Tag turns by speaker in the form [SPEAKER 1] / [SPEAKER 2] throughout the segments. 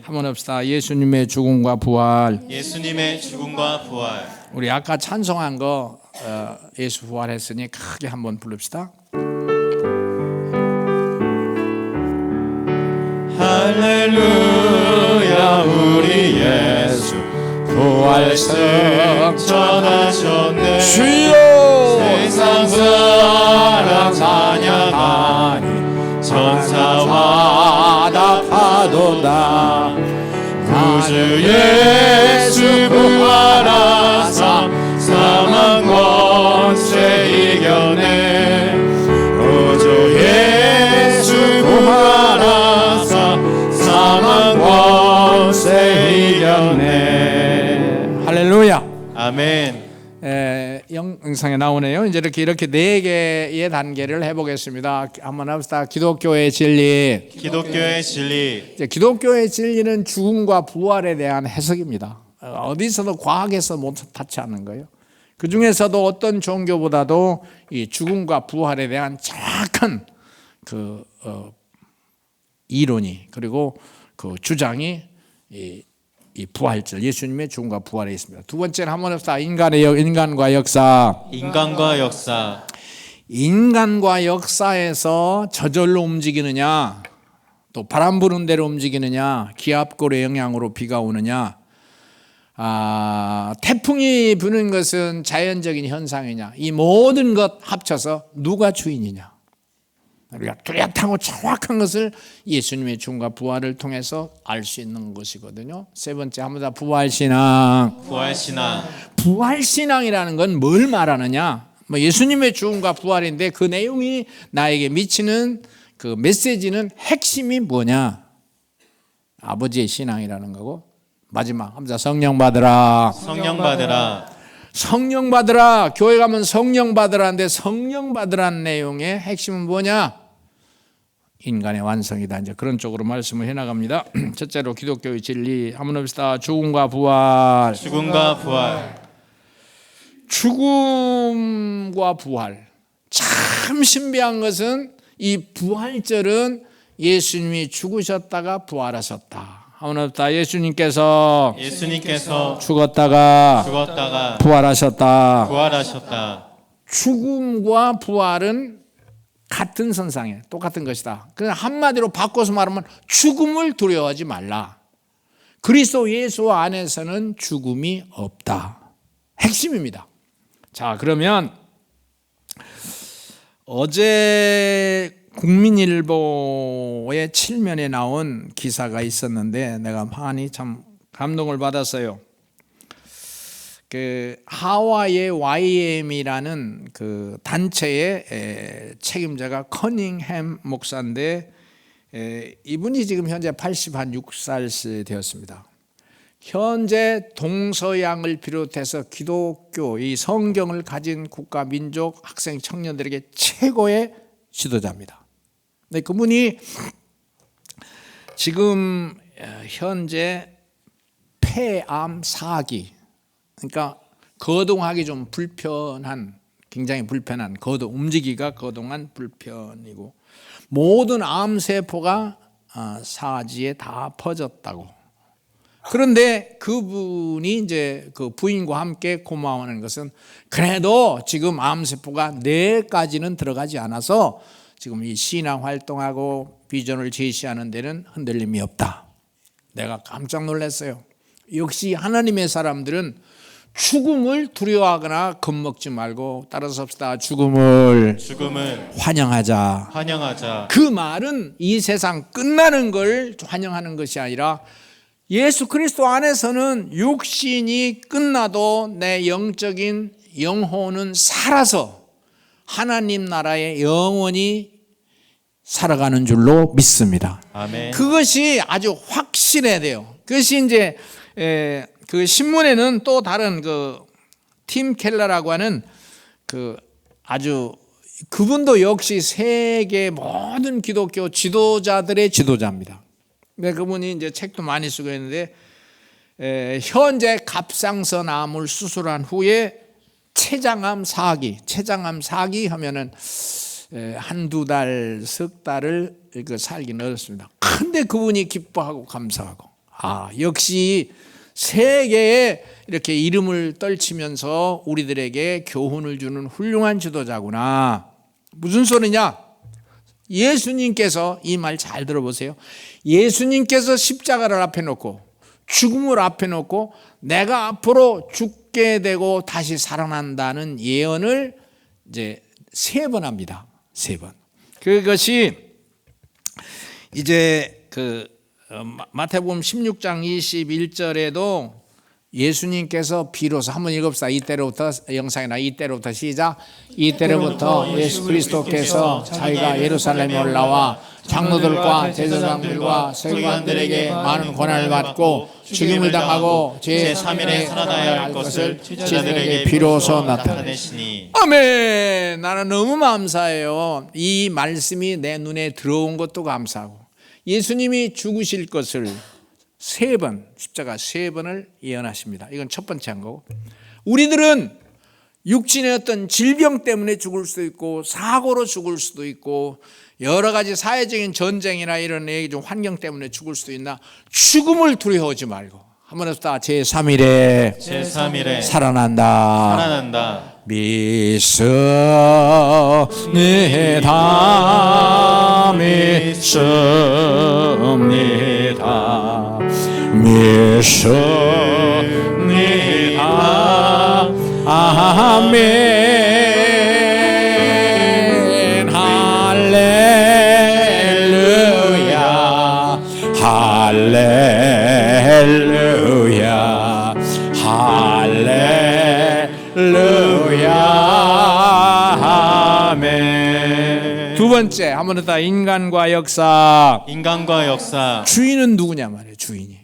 [SPEAKER 1] 한번 합시다. 예수님의 죽음과 부활.
[SPEAKER 2] 예수님의 죽음과 부활.
[SPEAKER 1] 우리 아까 찬송한 거 예수 부활했으니 크게 한번 부릅시다.
[SPEAKER 2] 할렐루야 우리 예수 부활승 전하셨네.
[SPEAKER 1] 주여
[SPEAKER 2] 세상 사람 찬양하니 천사와 답하도다. 구주 예수 부활하사 사망 권세 이겨내. 구주 예수 부활하사 사망 권세 이겨내.
[SPEAKER 1] 할렐루야.
[SPEAKER 2] 아멘.
[SPEAKER 1] 영상에 나오네요. 이제 이렇게 네 개의 단계를 해보겠습니다. 한번 합시다. 기독교의 진리.
[SPEAKER 2] 기독교의 진리.
[SPEAKER 1] 이제 기독교의 진리는 죽음과 부활에 대한 해석입니다. 어디서도 과학에서 못 받지 않는 거예요. 그 중에서도 어떤 종교보다도 이 죽음과 부활에 대한 정확한 그 이론이 그리고 그 주장이 이 부활절 예수님의 죽음과 부활에 있습니다. 두 번째는 한번 합시다. 인간과 역사.
[SPEAKER 2] 인간과 역사.
[SPEAKER 1] 인간과 역사에서 저절로 움직이느냐, 또 바람 부는 대로 움직이느냐, 기압골의 영향으로 비가 오느냐, 태풍이 부는 것은 자연적인 현상이냐, 이 모든 것 합쳐서 누가 주인이냐. 우리가 뚜렷하고 정확한 것을 예수님의 죽음과 부활을 통해서 알 수 있는 것이거든요. 세 번째 한번 더 부활신앙.
[SPEAKER 2] 부활신앙.
[SPEAKER 1] 부활신앙이라는 건 뭘 말하느냐? 예수님의 죽음과 부활인데 그 내용이 나에게 미치는 그 메시지는 핵심이 뭐냐? 아버지의 신앙이라는 거고, 마지막 한번 더 성령 받으라.
[SPEAKER 2] 성령 받으라.
[SPEAKER 1] 성령 받으라. 교회 가면 성령 받으라는데 성령 받으라는 내용의 핵심은 뭐냐? 인간의 완성이다. 이제 그런 쪽으로 말씀을 해나갑니다. 첫째로 기독교의 진리 한번 합시다. 죽음과 부활.
[SPEAKER 2] 죽음과 부활.
[SPEAKER 1] 죽음과 부활. 참 신비한 것은 이 부활절은 예수님이 죽으셨다가 부활하셨다. 한번 합시다. 예수님께서 죽었다가 부활하셨다. 죽음과 부활은 같은 선상에 똑같은 것이다. 그냥 한마디로 바꿔서 말하면 죽음을 두려워하지 말라. 그리스도 예수 안에서는 죽음이 없다. 핵심입니다. 자, 그러면 어제 국민일보의 7면에 나온 기사가 있었는데 내가 많이 참 감동을 받았어요. 그 하와이의 YM이라는 그 단체의 책임자가 커닝햄 목사인데 이분이 지금 현재 86살 되었습니다. 현재 동서양을 비롯해서 기독교 이 성경을 가진 국가, 민족, 학생, 청년들에게 최고의 지도자입니다. 네, 그분이 지금 현재 폐암 4기, 그러니까 거동하기 좀 불편한, 굉장히 불편한, 움직이기가 그동안 불편이고 모든 암세포가 사지에 다 퍼졌다고. 그런데 그분이 이제 그 부인과 함께 고마워하는 것은 그래도 지금 암세포가 뇌까지는 들어가지 않아서 지금 이 신앙 활동하고 비전을 제시하는 데는 흔들림이 없다. 내가 깜짝 놀랐어요. 역시 하나님의 사람들은 죽음을 두려워하거나 겁먹지 말고 따라서 합시다. 죽음을 환영하자. 그 말은 이 세상 끝나는 걸 환영하는 것이 아니라 예수 그리스도 안에서는 육신이 끝나도 내 영적인 영혼은 살아서 하나님 나라에 영원히 살아가는 줄로 믿습니다.
[SPEAKER 2] 아멘.
[SPEAKER 1] 그것이 아주 확실해야 돼요. 그것이 이제 그 신문에는 또 다른 그 팀 켈러라고 하는 그 아주 그분도 역시 세계 모든 기독교 지도자들의 지도자입니다. 그분이 이제 책도 많이 쓰고 있는데 현재 갑상선암을 수술한 후에 췌장암 4기 하면은 한두 달, 석 달을 살기는 어렵습니다. 근데 그분이 기뻐하고 감사하고 역시 세계에 이렇게 이름을 떨치면서 우리들에게 교훈을 주는 훌륭한 지도자구나. 무슨 소리냐? 예수님께서, 이 말 잘 들어보세요. 예수님께서 십자가를 앞에 놓고 죽음을 앞에 놓고 내가 앞으로 죽게 되고 다시 살아난다는 예언을 이제 3번 합니다. 3번. 그것이 이제 마태복음 16장 21절에도 예수님께서 비로소 한번 읽읍시다. 이때로부터, 영상이나 이때로부터 시작. 이때로부터 예수 그리스도께서 자기가 예루살렘에 올라와 장로들과 제사장들과 서기관들에게 많은 고난을 받고 죽임을 당하고 제3일에 살아나야 할 것을 제자들에게 비로소 나타내시니. 아멘. 나는 너무 감사해요. 이 말씀이 내 눈에 들어온 것도 감사하고, 예수님이 죽으실 것을 3번, 십자가 3번을 예언하십니다. 이건 첫 번째 한 거고, 우리들은 육신의 어떤 질병 때문에 죽을 수도 있고 사고로 죽을 수도 있고 여러 가지 사회적인 전쟁이나 이런 좀 환경 때문에 죽을 수도 있나, 죽음을 두려워하지 말고 한번 해봅시다. 제3일에 살아난다. 믿습니다. 아멘. 할렐루야. 할렐루야. 할렐루야. 아멘. 두 번째, 한번 더. 인간과 역사. 주인은 누구냐 말이에요. 주인이.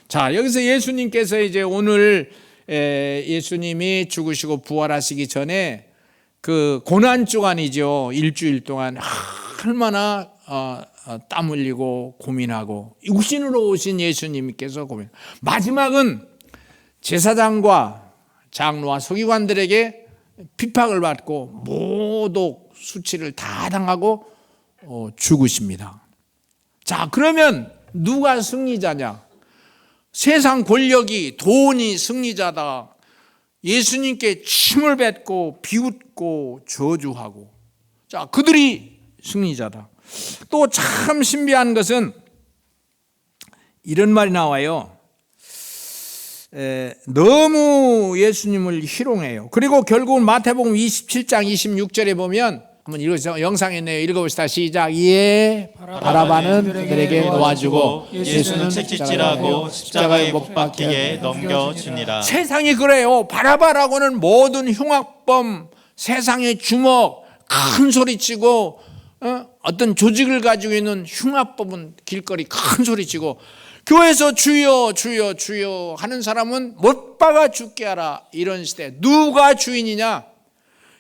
[SPEAKER 1] 자, 여기서 예수님께서 이제 오늘 예수님이 죽으시고 부활하시기 전에 그 고난 주간이죠. 일주일 동안 얼마나 땀 흘리고 고민하고, 육신으로 오신 예수님께서 고민. 마지막은 제사장과 장로와 서기관들에게 핍박을 받고 모독 수치를 다 당하고 죽으십니다. 자, 그러면 누가 승리자냐? 세상 권력이, 돈이 승리자다. 예수님께 침을 뱉고 비웃고 저주하고, 자, 그들이 승리자다. 또 참 신비한 것은 이런 말이 나와요. 너무 예수님을 희롱해요. 그리고 결국은 마태복음 27장 26절에 보면, 한번 읽으세요. 영상에 있네요. 읽어봅시다. 시작. 이에 바라바는 그들에게 놓아주고 예수는
[SPEAKER 2] 채찍질하고 십자가에 못 박히게 넘겨주니라.
[SPEAKER 1] 세상이 그래요. 바라바라고는 모든 흉악범, 세상의 주먹, 큰 소리치고 어떤 조직을 가지고 있는 흉악범은 길거리 큰 소리치고, 교회에서 주여 주여 주여 하는 사람은 못 박아 죽게 하라. 이런 시대. 누가 주인이냐?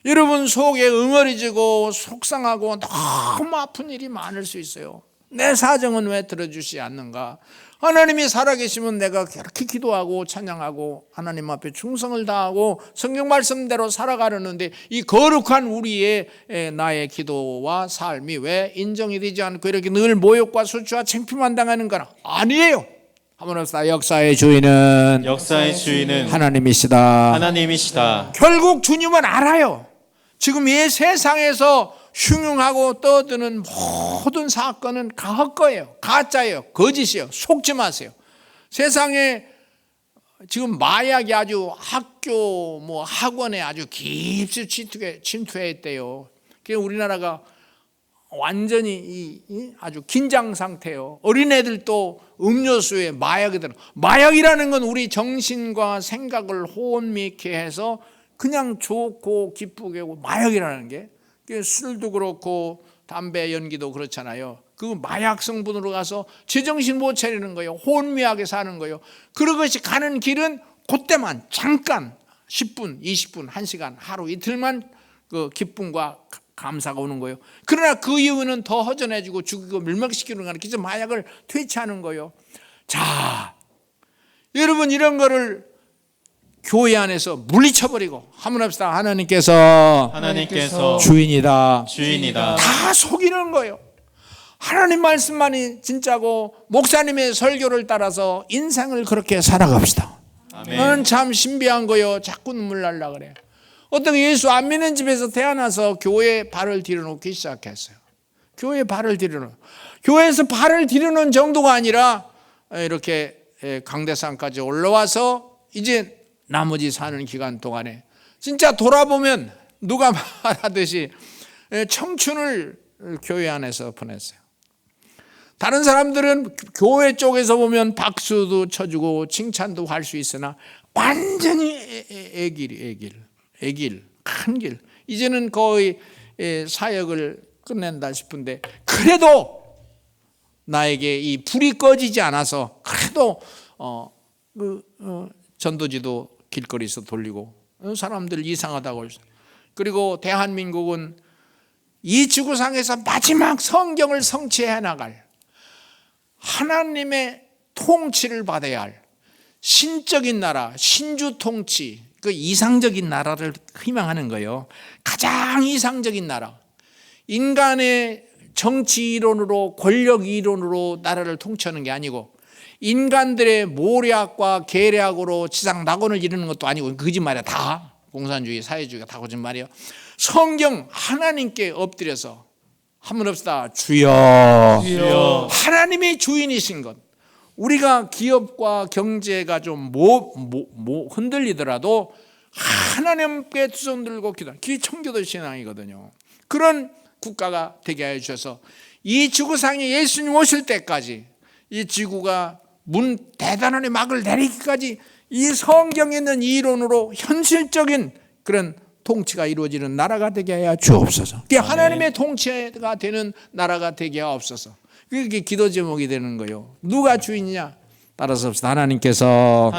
[SPEAKER 1] 여러분 속에 응어리지고 속상하고 너무 아픈 일이 많을 수 있어요. 내 사정은 왜 들어주시 않는가? 하나님이 살아계시면 내가 그렇게 기도하고 찬양하고 하나님 앞에 충성을 다하고 성경 말씀대로 살아가려는데, 이 거룩한 우리의 나의 기도와 삶이 왜 인정이 되지 않고 이렇게 늘 모욕과 수치와 창피만 당하는 거나? 아니에요. 한번 합시다. 역사의 주인은 하나님이시다. 결국 주님은 알아요. 지금 이 세상에서 흉흉하고 떠드는 모든 사건은 헛거예요. 가짜예요. 거짓이에요. 속지 마세요. 세상에 지금 마약이 아주 학교 학원에 아주 깊이 침투했대요. 그래서 우리나라가 완전히 아주 긴장 상태예요. 어린애들도 음료수에 마약이 들어. 마약이라는 건 우리 정신과 생각을 혼미케 해서 그냥 좋고 기쁘게 하고, 마약이라는 게 술도 그렇고 담배 연기도 그렇잖아요. 그 마약 성분으로 가서 제정신 못 차리는 거예요. 혼미하게 사는 거예요. 그것이 가는 길은 그때만 잠깐 10분, 20분, 1시간, 하루 이틀만 그 기쁨과 감사가 오는 거예요. 그러나 그 이후는 더 허전해지고 죽이고 멸망시키는 거는 그래서 마약을 퇴치하는 거예요. 자, 여러분 이런 거를 교회 안에서 물리쳐버리고 한번 합시다. 하나님께서 주인이다. 다 속이는 거예요. 하나님 말씀만이 진짜고 목사님의 설교를 따라서 인생을 그렇게 살아갑시다.
[SPEAKER 2] 아멘.
[SPEAKER 1] 참 신비한 거요. 자꾸 눈물 날라 그래. 어떤 예수 안 믿는 집에서 태어나서 교회에 발을 들여놓기 시작했어요. 교회에 발을 들여놓고, 교회에서 발을 들여놓은 정도가 아니라 이렇게 강대상까지 올라와서 이제 나머지 사는 기간 동안에 진짜 돌아보면 누가 말하듯이 청춘을 교회 안에서 보냈어요. 다른 사람들은 교회 쪽에서 보면 박수도 쳐주고 칭찬도 할 수 있으나 완전히 애길, 큰 길. 이제는 거의 사역을 끝낸다 싶은데 그래도 나에게 이 불이 꺼지지 않아서 그래도 전도지도 길거리에서 돌리고 사람들 이상하다고. 그리고 대한민국은 이 지구상에서 마지막 성경을 성취해 나갈 하나님의 통치를 받아야 할 신적인 나라, 신주 통치, 그 이상적인 나라를 희망하는 거예요. 가장 이상적인 나라. 인간의 정치 이론으로, 권력 이론으로 나라를 통치하는 게 아니고 인간들의 모략과 계략으로 지상 낙원을 이루는 것도 아니고, 거짓말이야. 다 공산주의, 사회주의가 다 거짓말이에요. 성경 하나님께 엎드려서 한번 합시다. 주여.
[SPEAKER 2] 주여.
[SPEAKER 1] 하나님이 주인이신 것. 우리가 기업과 경제가 좀 흔들리더라도 하나님께 두 손 들고 기도하는, 그게 청교도 신앙이거든요. 그런 국가가 되게 해 주셔서 이 지구상에 예수님 오실 때까지 이 지구가 대단원의 막을 내리기까지 이 성경에 있는 이론으로 현실적인 그런 통치가 이루어지는 나라가 되게 하여 주옵소서. 그게 하나님의 통치가 되는 나라가 되게 하옵소서. 그게 기도 제목이 되는 거예요. 누가 주인이냐? 따라서 하나님께서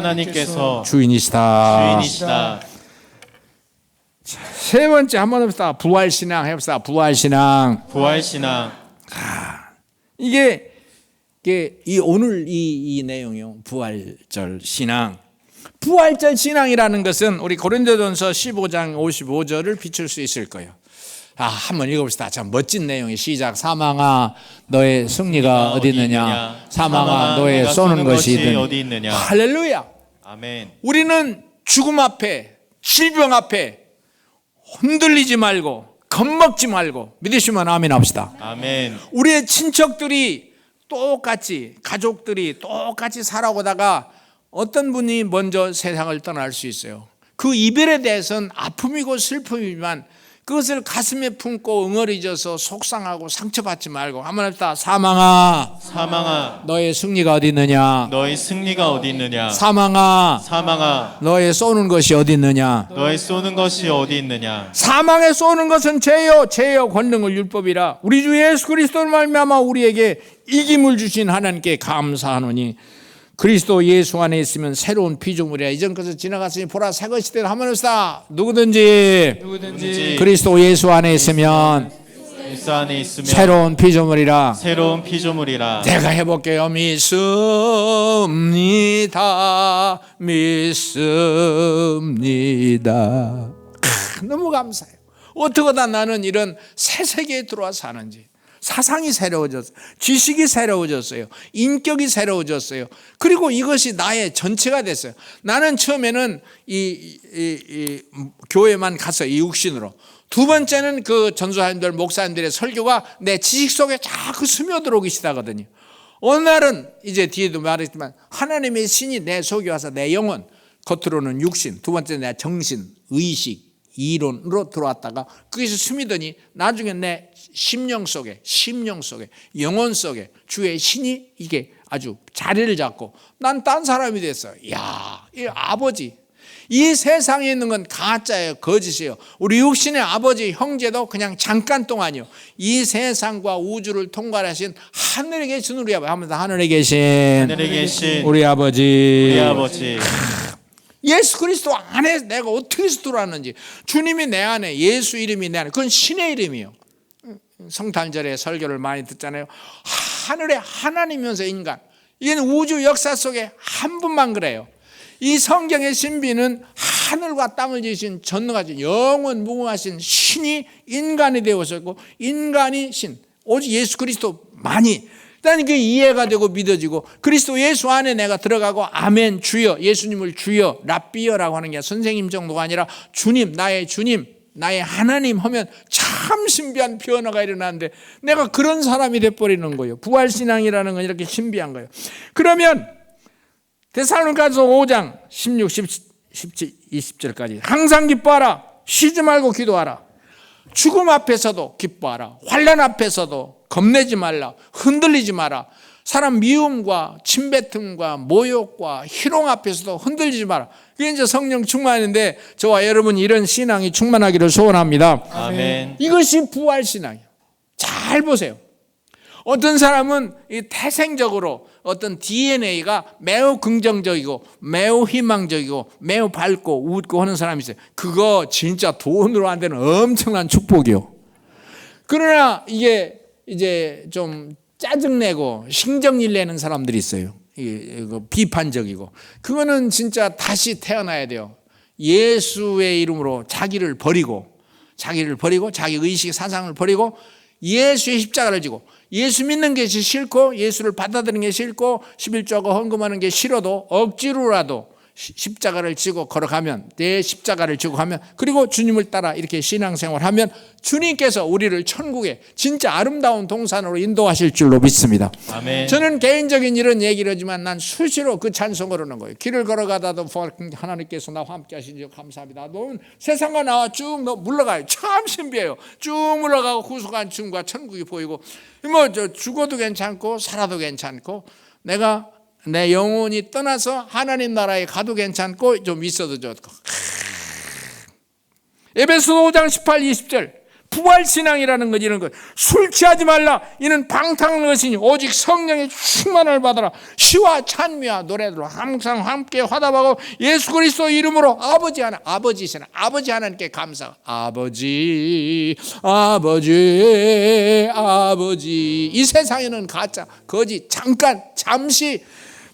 [SPEAKER 1] 주인이시다. 세 번째 한번 해봅시다. 부활신앙 해봅시다. 부활신앙. 이게 오늘 이 내용이요. 부활절 신앙. 부활절 신앙이라는 것은 우리 고린도전서 15장 55절을 비출 수 있을 거예요. 한번 읽어봅시다. 참 멋진 내용이 시작. 사망아 너의 승리가 어디 있느냐? 사망아 너의 쏘는 것이 어디 있느냐? 할렐루야.
[SPEAKER 2] 아멘.
[SPEAKER 1] 우리는 죽음 앞에, 질병 앞에 흔들리지 말고 겁먹지 말고 믿으시면 아멘 합시다.
[SPEAKER 2] 아멘.
[SPEAKER 1] 우리의 친척들이 똑같이, 가족들이 똑같이 살아오다가 어떤 분이 먼저 세상을 떠날 수 있어요. 그 이별에 대해서는 아픔이고 슬픔이지만 그것을 가슴에 품고 응어리져서 속상하고 상처받지 말고 한번 합시다. 사망아 너의 승리가 어디 있느냐? 사망아 너의 쏘는 것이 어디 있느냐? 사망에 쏘는 것은 죄요 권능을 율법이라. 우리 주 예수 그리스도를 말미암아 우리에게 이김을 주신 하나님께 감사하노니 그리스도 예수 안에 있으면 새로운 피조물이야. 이전 것을 지나갔으니 보라 새 것이 되라. 한번 합시다. 누구든지 그리스도 예수 안에 있으면 새로운 피조물이라. 제가 해볼게요. 믿습니다. 너무 감사해요. 어떻게 나는 이런 새 세계에 들어와 사는지. 사상이 새로워졌어요. 지식이 새로워졌어요. 인격이 새로워졌어요. 그리고 이것이 나의 전체가 됐어요. 나는 처음에는 이 교회만 갔어요. 이 육신으로. 두 번째는 그 전도사님들, 목사님들의 설교가 내 지식 속에 자꾸 스며들어오기 시작하거든요. 어느 날은 이제 뒤에도 말했지만 하나님의 신이 내 속에 와서 내 영혼, 겉으로는 육신, 두 번째는 내 정신, 의식, 이론으로 들어왔다가 거기서 스미더니 나중에 내 심령 속에, 영혼 속에 주의 신이 이게 아주 자리를 잡고 난 딴 사람이 됐어요. 이야, 이 아버지. 이 세상에 있는 건 가짜예요. 거짓이에요. 우리 육신의 아버지, 형제도 그냥 잠깐 동안이요. 이 세상과 우주를 통괄하신 하늘에 계신 우리 아버지. 한번 더 하늘에 계신 우리 아버지. 예수 그리스도 안에 내가 어떻게 해서 들어왔는지, 주님이 내 안에, 예수 이름이 내 안에, 그건 신의 이름이에요. 성탄절에 설교를 많이 듣잖아요. 하늘의 하나님이면서 인간. 이건 우주 역사 속에 한 분만 그래요. 이 성경의 신비는 하늘과 땅을 지으신 전능하신 영원 무궁하신 신이 인간이 되어졌고, 인간이 신, 오직 예수 그리스도 많이 일단 그 이해가 되고 믿어지고 그리스도 예수 안에 내가 들어가고 아멘 주여 예수님을 주여 랍비여라고 하는 게 선생님 정도가 아니라 주님 나의 주님 나의 하나님 하면 참 신비한 변화가 일어나는데 내가 그런 사람이 돼버리는 거예요. 부활신앙이라는 건 이렇게 신비한 거예요. 그러면 데살로니가서 5장 16, 17, 20절까지 항상 기뻐하라 쉬지 말고 기도하라 죽음 앞에서도 기뻐하라 환난 앞에서도 겁내지 말라 흔들리지 마라 사람 미움과 침뱉음과 모욕과 희롱 앞에서도 흔들리지 마라. 그게 이제 성령 충만인데 저와 여러분 이런 신앙이 충만하기를 소원합니다.
[SPEAKER 2] 아멘.
[SPEAKER 1] 이것이 부활신앙이에요. 잘 보세요. 어떤 사람은 이 태생적으로 어떤 DNA가 매우 긍정적이고 매우 희망적이고 매우 밝고 웃고 하는 사람이 있어요. 그거 진짜 돈으로 안 되는 엄청난 축복이요. 그러나 이게 이제 좀 짜증내고 신경질 내는 사람들이 있어요. 비판적이고 그거는 진짜 다시 태어나야 돼요. 예수의 이름으로 자기를 버리고 자기 의식 사상을 버리고 예수의 십자가를 지고 예수 믿는 게 싫고 예수를 받아들이는 게 싫고 11조하고 헌금하는 게 싫어도 억지로라도 십자가를 지고 걸어가면 내 십자가를 지고 가면 그리고 주님을 따라 이렇게 신앙생활하면 주님께서 우리를 천국에 진짜 아름다운 동산으로 인도하실 줄로 믿습니다.
[SPEAKER 2] 아멘.
[SPEAKER 1] 저는 개인적인 이런 얘기를 하지만 난 수시로 그 찬송을 하는 거예요. 길을 걸어가다도 하나님께서 나와 함께 하시니 감사합니다. 너는 세상과 나와 쭉 물러가요. 참 신비해요. 쭉 물러가고 구속한 춤과 천국이 보이고 뭐 죽어도 괜찮고 살아도 괜찮고 내가 내 영혼이 떠나서 하나님 나라에 가도 괜찮고 좀 있어도 좋고. 에베소 5장 18, 20절 부활신앙이라는 것 이런 것 술 취하지 말라 이는 방탕한 것이니 오직 성령의 충만을 받아라 시와 찬미와 노래로 항상 함께 화답하고 예수 그리스도 이름으로 아버지 하나님께 감사 아버지 이 세상에는 가짜 거짓 잠시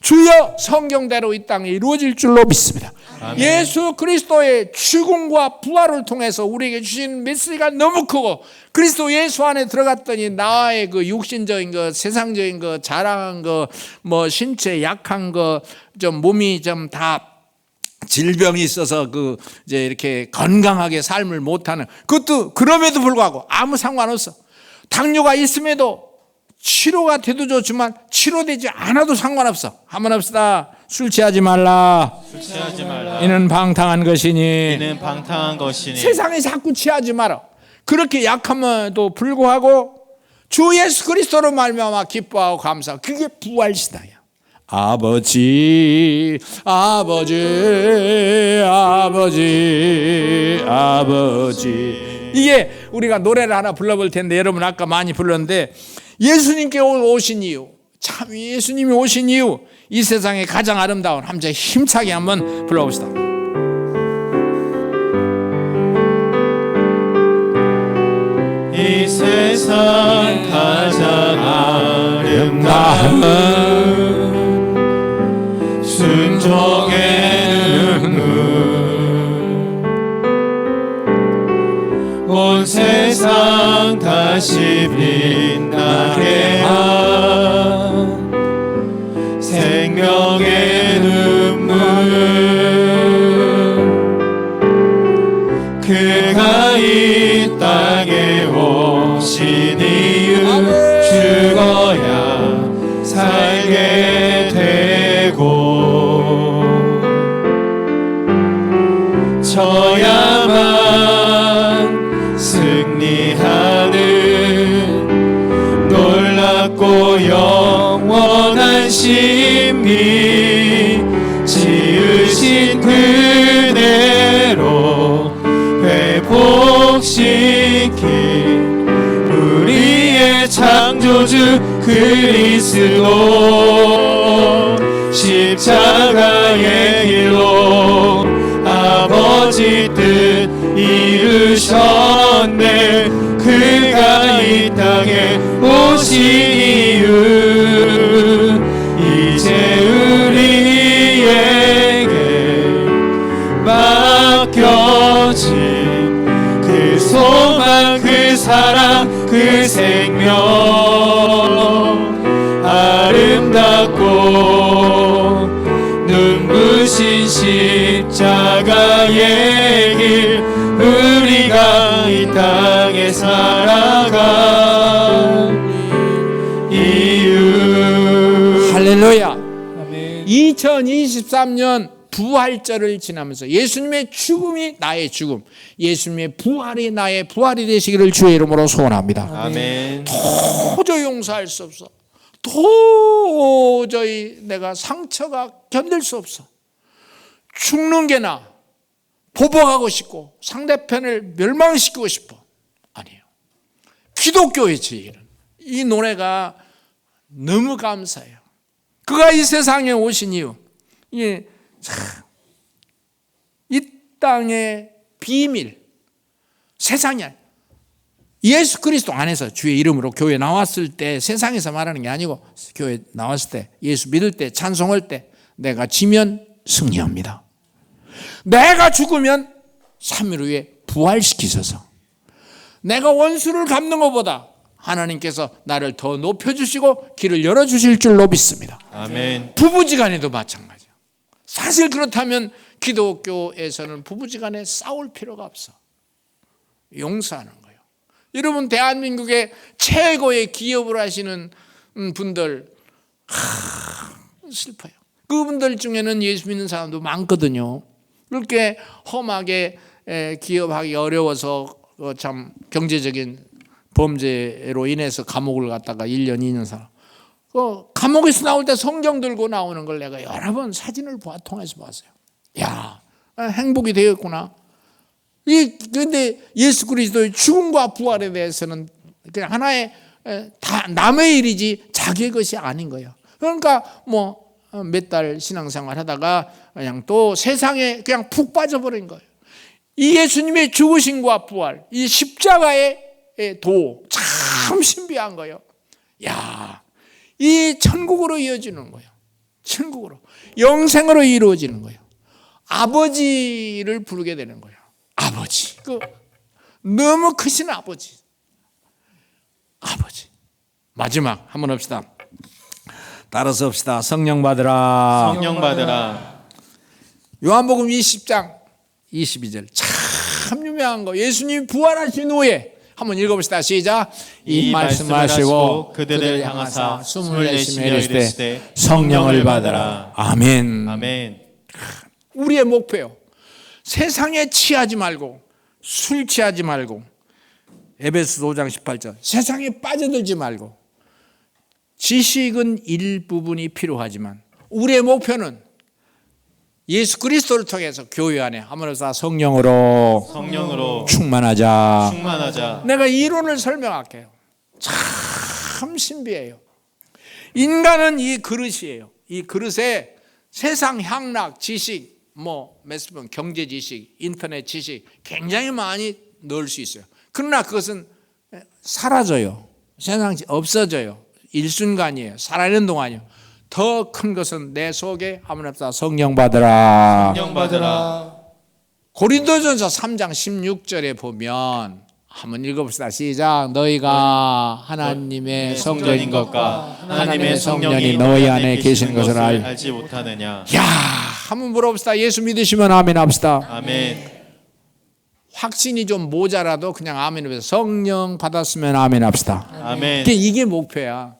[SPEAKER 1] 주여 성경대로 이 땅에 이루어질 줄로 믿습니다. 아멘. 예수 그리스도의 죽음과 부활을 통해서 우리에게 주신 메시지가 너무 크고 그리스도 예수 안에 들어갔더니 나의 그 육신적인 것, 세상적인 것, 자랑한 것, 뭐 신체 약한 것, 좀 몸이 좀 다 질병이 있어서 그 이제 이렇게 건강하게 삶을 못하는 그것도 그럼에도 불구하고 아무 상관없어. 당뇨가 있음에도 치료가 돼도 좋지만 치료되지 않아도 상관없어. 한번 합시다. 술 취하지 말라. 이는 방탕한 것이니. 세상에 자꾸 취하지 마라. 그렇게 약함에도 불구하고 주 예수 그리스도로 말미암아 기뻐하고 감사하고 그게 부활신앙이야. 아버지 이게 우리가 노래를 하나 불러볼 텐데 여러분 아까 많이 불렀는데 예수님께 오신 이유 참 예수님이 오신 이유 이 세상에 가장 아름다운 함께 힘차게 한번 불러봅시다.
[SPEAKER 2] 이 세상 가장 아름다운 순종의 눈물 온 세상 다시 빛나게 한 생명의 눈물 그가 이 땅에 오신 이유 죽어야 살게 되고 져야만 승리하는 놀랍고 영원한 신비 지으신 그대로 회복시킨 우리의 창조주 그리스도 십자가의 길로 아버지 뜻 이루셨네 그가 이 땅에 오신 이유 이제 우리에게 맡겨진 그 소망 그 사랑 그 생명 받고 눈부신 십자가의 길 우리가 이 땅에 살아갈 이유.
[SPEAKER 1] 할렐루야.
[SPEAKER 2] 아멘.
[SPEAKER 1] 2023년 부활절을 지나면서 예수님의 죽음이 나의 죽음, 예수님의 부활이 나의 부활이 되시기를 주의 이름으로 소원합니다.
[SPEAKER 2] 아멘.
[SPEAKER 1] 도저히 용서할 수 없어. 도저히 내가 상처가 견딜 수 없어. 죽는 게 나. 보복하고 싶고 상대편을 멸망시키고 싶어. 아니에요. 기독교의 지혜는 이 노래가 너무 감사해요. 그가 이 세상에 오신 이유, 이 땅의 비밀, 세상이 아니에요. 예수 그리스도 안에서 주의 이름으로 교회 나왔을 때 세상에서 말하는 게 아니고 교회 나왔을 때 예수 믿을 때 찬송할 때 내가 지면 승리합니다. 내가 죽으면 3일 후에 부활시키셔서 내가 원수를 갚는 것보다 하나님께서 나를 더 높여주시고 길을 열어주실 줄로 믿습니다.
[SPEAKER 2] 아멘.
[SPEAKER 1] 부부지간에도 마찬가지예요. 사실 그렇다면 기독교에서는 부부지간에 싸울 필요가 없어. 용서하는 거예요. 여러분 대한민국의 최고의 기업을 하시는 분들 슬퍼요. 그분들 중에는 예수 믿는 사람도 많거든요. 그렇게 험하게 기업하기 어려워서 참 경제적인 범죄로 인해서 감옥을 갔다가 1년 2년 살아. 감옥에서 나올 때 성경 들고 나오는 걸 내가 여러 번 사진을 통해서 봤어요. 야, 행복이 되었구나. 그런데 예수 그리스도의 죽음과 부활에 대해서는 그냥 하나의 다 남의 일이지 자기의 것이 아닌 거예요. 그러니까 뭐 몇 달 신앙생활 하다가 그냥 또 세상에 그냥 푹 빠져버린 거예요. 이 예수님의 죽으심과 부활, 이 십자가의 도 참 신비한 거예요. 야, 이 천국으로 이어지는 거예요. 천국으로 영생으로 이루어지는 거예요. 아버지를 부르게 되는 거예요. 아버지, 너무 크신 아버지. 아버지. 마지막 한번 합시다. 따라서 합시다. 성령 받으라.
[SPEAKER 2] 성령 받으라.
[SPEAKER 1] 요한복음 20장 22절 참 유명한 거. 예수님이 부활하신 후에 한번 읽어봅시다. 시작. 이 말씀하시고 그들을 향하사 숨을 내쉬며 이르시되 성령을 받으라. 아멘.
[SPEAKER 2] 아멘.
[SPEAKER 1] 우리의 목표요. 세상에 취하지 말고 술 취하지 말고 에베소 5장 18절 세상에 빠져들지 말고 지식은 일부분이 필요하지만 우리의 목표는 예수 그리스도를 통해서 교회 안에 하면서 성령으로 충만하자. 내가 이론을 설명할게요. 참 신비해요. 인간은 이 그릇이에요. 이 그릇에 세상 향락, 지식, 매스컴, 경제 지식, 인터넷 지식 굉장히 많이 넣을 수 있어요. 그러나 그것은 사라져요. 세상 없어져요. 일순간이에요. 살아있는 동안이요. 더 큰 것은 내 속에 한번 합시다. 성령 받으라.
[SPEAKER 2] 성령 받으라.
[SPEAKER 1] 고린도전서 3장 16절에 보면 한번 읽어봅시다. 시작. 너희가 하나님의 성전인 것과 하나님의 성령이 너희 안에 계신 것을
[SPEAKER 2] 알지 못하느냐.
[SPEAKER 1] 야, 한번 물어봅시다. 예수 믿으시면 아멘 합시다.
[SPEAKER 2] 아멘.
[SPEAKER 1] 확신이 좀 모자라도 그냥 아멘 합시다. 성령 받았으면 아멘 합시다.
[SPEAKER 2] 아멘.
[SPEAKER 1] 이게 목표야.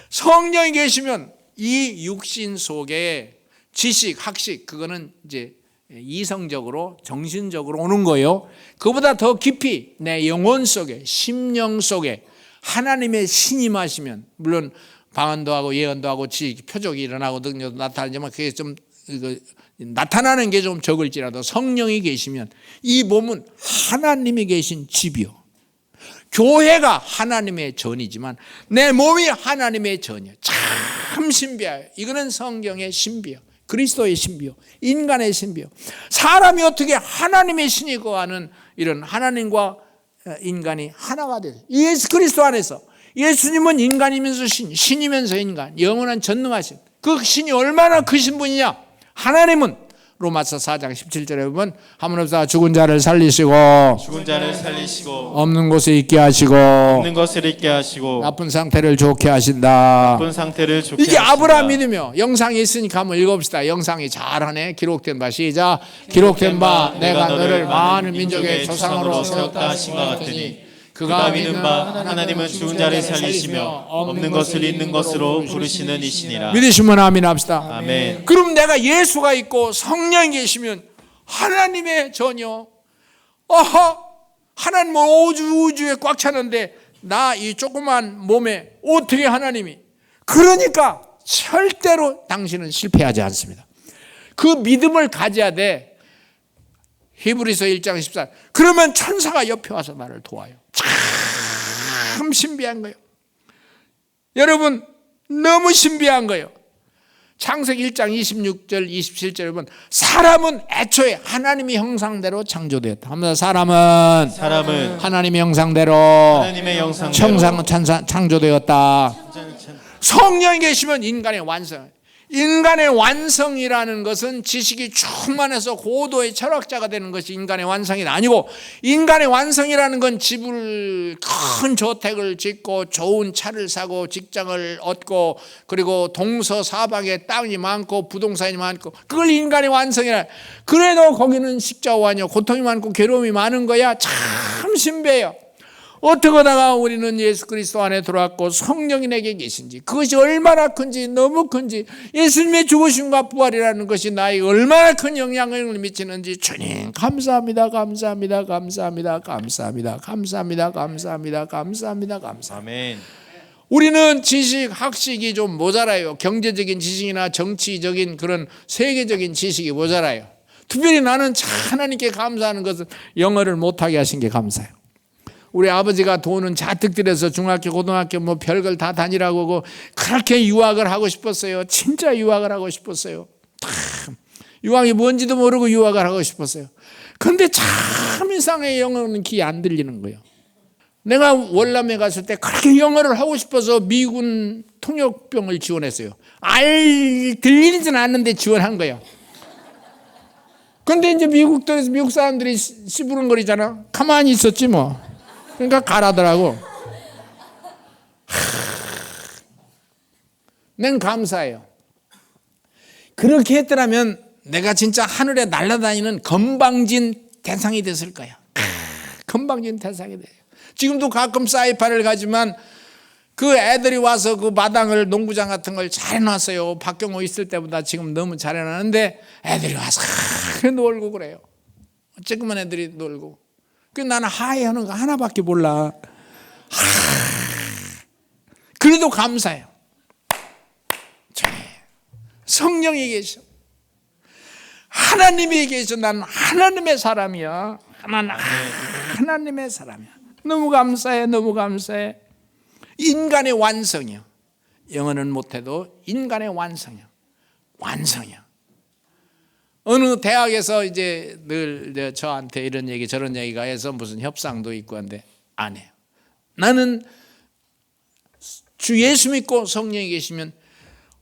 [SPEAKER 1] 성령이 계시면 이 육신 속에 지식, 학식 그거는 이제 이성적으로 정신적으로 오는 거예요. 그보다 더 깊이 내 영혼 속에 심령 속에 하나님의 신이 임하시면 물론 방언도 하고 예언도 하고 표적이 일어나고 능력도 나타나지만 그게 좀 나타나는 게 좀 적을지라도 성령이 계시면 이 몸은 하나님이 계신 집이요. 교회가 하나님의 전이지만 내 몸이 하나님의 전이에요. 참 신비해요. 이거는 성경의 신비요. 그리스도의 신비요. 인간의 신비요. 사람이 어떻게 하나님의 신이 거하는 이런 하나님과 인간이 하나가 돼요. 예수 그리스도 안에서 예수님은 인간이면서 신이면서 인간, 영원한 전능하신 그 신이 얼마나 크신 분이냐. 하나님은 로마서 4장 17절에 보면 하물며 죽은 자를 살리시고
[SPEAKER 2] 죽은 자를 살리시고
[SPEAKER 1] 없는 곳에 있게 하시고
[SPEAKER 2] 없는 것을 있게 하시고
[SPEAKER 1] 나쁜 상태를 좋게 하신다.
[SPEAKER 2] 나쁜 상태를 좋게
[SPEAKER 1] 이게
[SPEAKER 2] 하신다.
[SPEAKER 1] 아브라함 믿으며 영상이 있으니까 한번 읽어봅시다. 영상이 잘하네. 기록된 바 시작. 기록된 바 내가 너를 많은 민족의 조상으로 세웠다 하신 것 같으니
[SPEAKER 2] 그가 믿는 바 하나님은 죽은 자를 살리시며 없는 것을 있는 것으로 부르시는 이시니라.
[SPEAKER 1] 믿으시면 아멘 합시다.
[SPEAKER 2] 아멘.
[SPEAKER 1] 그럼 내가 예수가 있고 성령이 계시면 하나님의 전혀 하나님은 우주에 꽉 차는데 나 이 조그만 몸에 어떻게 하나님이, 그러니까 절대로 당신은 실패하지 않습니다. 그 믿음을 가져야 돼. 히브리서 1장 14. 그러면 천사가 옆에 와서 나를 도와요. 참 신비한 거예요. 여러분 너무 신비한 거예요. 창세기 1장 26절 27절에 보면 사람은 애초에 하나님의 형상대로 창조되었다. 하면서 사람은 하나님의 형상대로 창조되었다. 성령이 계시면 인간의 완성. 인간의 완성이라는 것은 지식이 충만해서 고도의 철학자가 되는 것이 인간의 완성이 아니고, 인간의 완성이라는 건 집을, 큰 저택을 짓고 좋은 차를 사고 직장을 얻고 그리고 동서사방에 땅이 많고 부동산이 많고, 그걸 인간의 완성이라. 그래도 거기는 십자가와 고통이 많고 괴로움이 많은 거야. 참 신비해요. 어떻게 하다가 우리는 예수 그리스도 안에 들어왔고 성령이 내게 계신지, 그것이 얼마나 큰지, 너무 큰지, 예수님의 죽으심과 부활이라는 것이 나에게 얼마나 큰 영향을 미치는지, 주님 감사합니다, 감사합니다, 감사합니다, 감사합니다, 감사합니다, 감사합니다, 감사합니다, 감사합니다.
[SPEAKER 2] 아멘.
[SPEAKER 1] 우리는 지식, 학식이 좀 모자라요. 경제적인 지식이나 정치적인 그런 세계적인 지식이 모자라요. 특별히 나는 하나님께 감사하는 것은 영어를 못하게 하신 게 감사해요. 우리 아버지가 돈은 잔뜩 들여서 중학교, 고등학교 뭐 별걸 다 다니라고 하고 그렇게 유학을 하고 싶었어요. 진짜 유학을 하고 싶었어요. 참 유학이 뭔지도 모르고 유학을 하고 싶었어요. 그런데 참 이상하게 영어는 귀에 안 들리는 거예요. 내가 월남에 갔을 때 그렇게 영어를 하고 싶어서 미군 통역병을 지원했어요. 들리지는 않는데 지원한 거예요. 그런데 이제 미국 사람들이 시부름거리잖아. 가만히 있었지 뭐. 그러니까 가라더라고. 난 감사해요. 그렇게 했더라면 내가 진짜 하늘에 날아다니는 건방진 대상이 됐을 거야. 건방진 대상이 돼요. 지금도 가끔 사이파를 가지만 그 애들이 와서 그 마당을, 농구장 같은 걸 잘 해놨어요. 박경호 있을 때보다 지금 너무 잘 해놨는데 애들이 와서 놀고 그래요. 조그만 애들이 놀고. 그 나는 하하는 거 하나밖에 몰라. 그래도 감사해요. 성령이 계셔. 하나님이 계셔. 나는 하나님의 사람이야. 나는 하나님의 사람이야. 너무 감사해. 너무 감사해. 인간의 완성이야. 영어는 못해도 인간의 완성이야. 완성이야. 어느 대학에서 이제 늘 저한테 이런 얘기 저런 얘기가 해서 무슨 협상도 있고 한데 안 해요. 나는 주 예수 믿고 성령이 계시면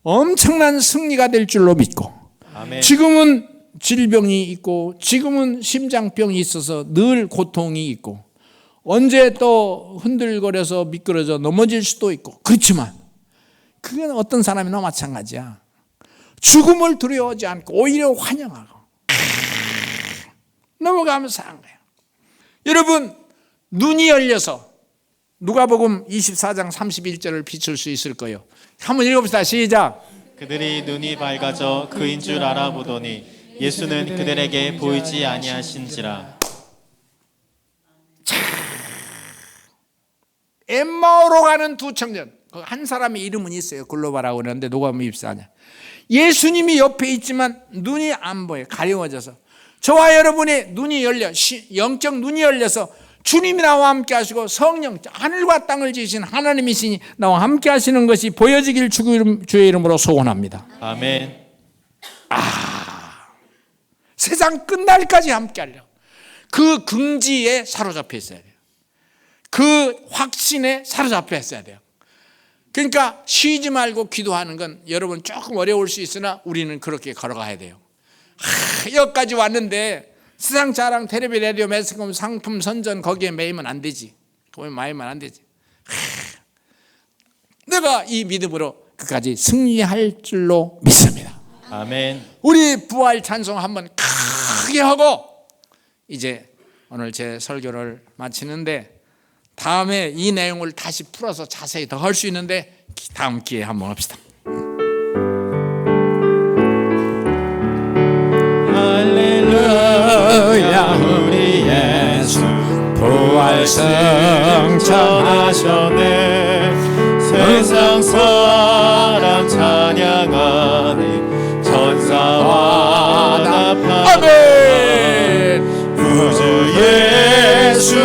[SPEAKER 1] 엄청난 승리가 될 줄로 믿고,
[SPEAKER 2] 아멘.
[SPEAKER 1] 지금은 질병이 있고 지금은 심장병이 있어서 늘 고통이 있고 언제 또 흔들거려서 미끄러져 넘어질 수도 있고, 그렇지만 그건 어떤 사람이나 마찬가지야. 죽음을 두려워하지 않고 오히려 환영하고 너무 감사한 거예요. 여러분 눈이 열려서 누가복음 24장 31절을 비출 수 있을 거예요. 한번 읽어봅시다. 시작.
[SPEAKER 2] 그들이 눈이 밝아져 그인 줄 알아보더니 예수는 그들에게 보이지 아니하신지라.
[SPEAKER 1] 엠마오로 가는 두 청년, 한 사람의 이름은 있어요. 글로바라고 그러는데 누가복음 24장. 예수님이 옆에 있지만 눈이 안 보여요. 가려워져서. 저와 여러분의 눈이 열려, 영적 눈이 열려서 주님이 나와 함께 하시고 성령, 하늘과 땅을 지으신 하나님이시니 나와 함께 하시는 것이 보여지길 주의 이름으로 소원합니다.
[SPEAKER 2] 아멘.
[SPEAKER 1] 세상 끝날까지 함께 하려. 그 긍지에 사로잡혀 있어야 돼요. 그 확신에 사로잡혀 있어야 돼요. 그러니까 쉬지 말고 기도하는 건 여러분 조금 어려울 수 있으나 우리는 그렇게 걸어가야 돼요. 여기까지 왔는데 세상 자랑 텔레비 라디오 매스컴 상품 선전 거기에 매이면 안 되지. 거기에 매이면 안 되지. 내가 이 믿음으로 끝까지 승리할 줄로 믿습니다.
[SPEAKER 2] 아멘.
[SPEAKER 1] 우리 부활 찬송 한번 크게 하고 이제 오늘 제 설교를 마치는데 다음에 이 내용을 다시 풀어서 자세히 더 할 수 있는데 다음 기회에 한번 합시다.
[SPEAKER 2] 할렐루야 우리 예수 부활 승천하셨네. 세상 사람 찬양하니 천사와 나팔
[SPEAKER 1] 아멘.
[SPEAKER 2] 구주 예수